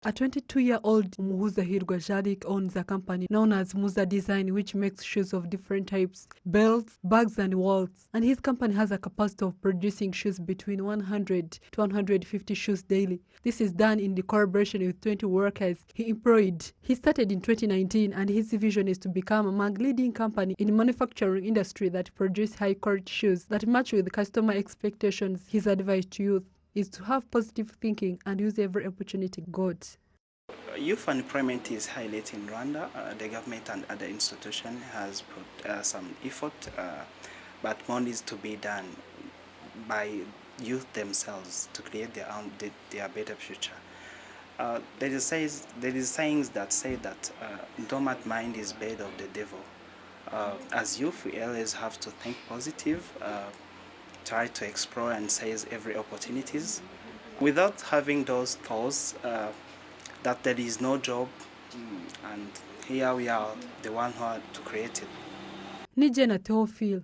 A 22-year-old Muhuza Hirwa Jadik owns a company known as Muza Design, which makes shoes of different types, belts, bags, and wallets. And his company has a capacity of producing shoes between 100 to 150 shoes daily. This is done in the collaboration with 20 workers he employed. He started in 2019, and his vision is to become among leading company in the manufacturing industry that produce high-quality shoes that match with customer expectations. His advice to youth is to have positive thinking and use every opportunity got. Youth unemployment is highlighted in Rwanda. The government and other institutions has put some effort, but more needs to be done by youth themselves to create their better future. There is sayings that say that dormant mind is bed of the devil. As youth, we always have to think positive, try to explore and seize every opportunities. Without having those thoughts that there is no job, and here we are, the one who are to create it. Nije na Theophil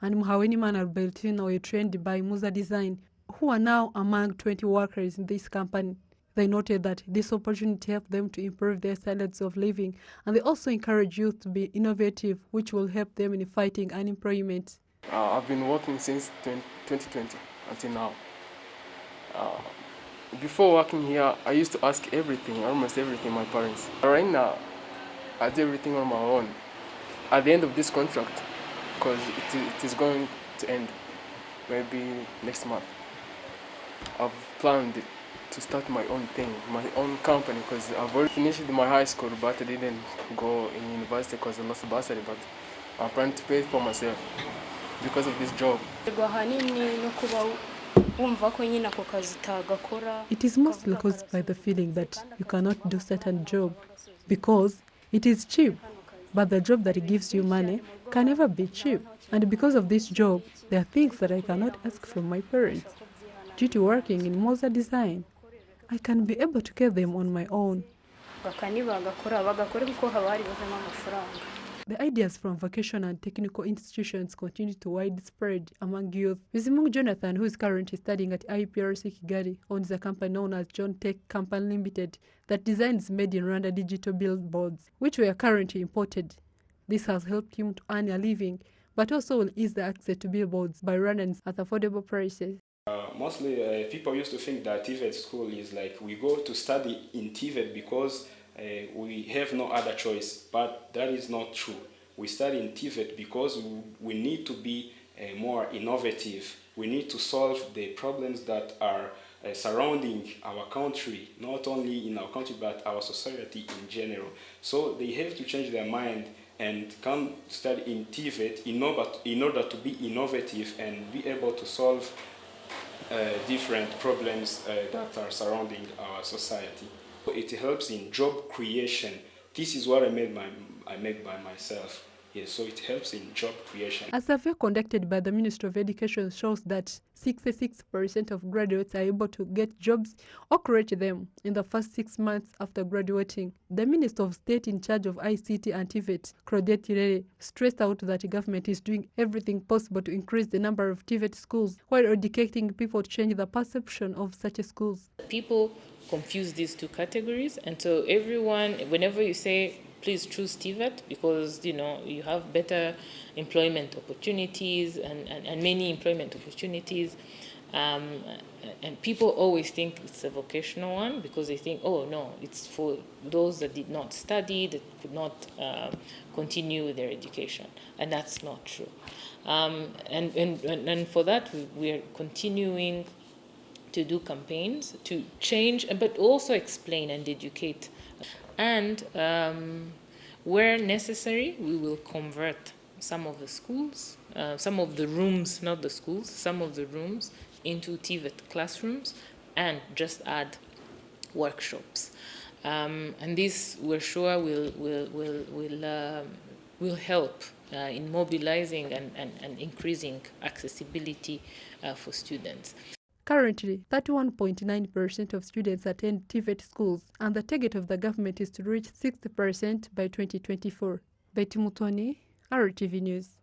and Muhawenimana Albertino were trained by Muza Design, who are now among 20 workers in this company. They noted that this opportunity helped them to improve their standards of living, and they also encourage youth to be innovative, which will help them in fighting unemployment. I've been working since 2020 until now. Before working here, I used to ask everything, almost everything, my parents. Right now, I do everything on my own. At the end of this contract, because it is going to end maybe next month, I've planned to start my own thing, my own company, because I've already finished my high school, but I didn't go in university because I lost bursary, but I'm planning to pay for myself because of this job. It is mostly caused by the feeling that you cannot do certain job because it is cheap, but the job that gives you money can never be cheap. And because of this job, there are things that I cannot ask from my parents. Due to working in Muza Design, I can be able to get them on my own. The ideas from vocational and technical institutions continue to widespread among youth. Bizimungu Jonathan, who is currently studying at IPRC Kigali, owns a company known as John Tech Company Limited that designs made in Rwanda digital billboards, which were currently imported. This has helped him to earn a living, but also will ease the access to billboards by Rwandans at affordable prices. Mostly people used to think that TVET school is like we go to study in TVET because we have no other choice, but that is not true. We study in TVET because we need to be more innovative. We need to solve the problems that are surrounding our country, not only in our country, but our society in general. So they have to change their mind and come study in TVET in order to be innovative and be able to solve different problems that are surrounding our society. It helps in job creation. This is what I made by myself. Yes, so it helps in job creation. A survey conducted by the Ministry of Education shows that 66% of graduates are able to get jobs or create them in the first 6 months after graduating. The Minister of State in charge of ICT and TVET, Claudette Tirere, stressed out that the government is doing everything possible to increase the number of TVET schools while educating people to change the perception of such schools. People confuse these two categories, and so everyone, whenever you say please choose TVET because you have better employment opportunities and many employment opportunities, and people always think it's a vocational one because they think, oh no, it's for those that did not study, that could not continue with their education, and that's not true. And for that we are continuing to do campaigns to change, but also explain and educate. And where necessary, we will convert some of the schools, some of the rooms, not the schools, some of the rooms into TVET classrooms and just add workshops. And this, we're sure, will help in mobilizing and increasing accessibility for students. Currently, 31.9% of students attend TVET schools, and the target of the government is to reach 60% by 2024. Betty Mutoni, RTV News.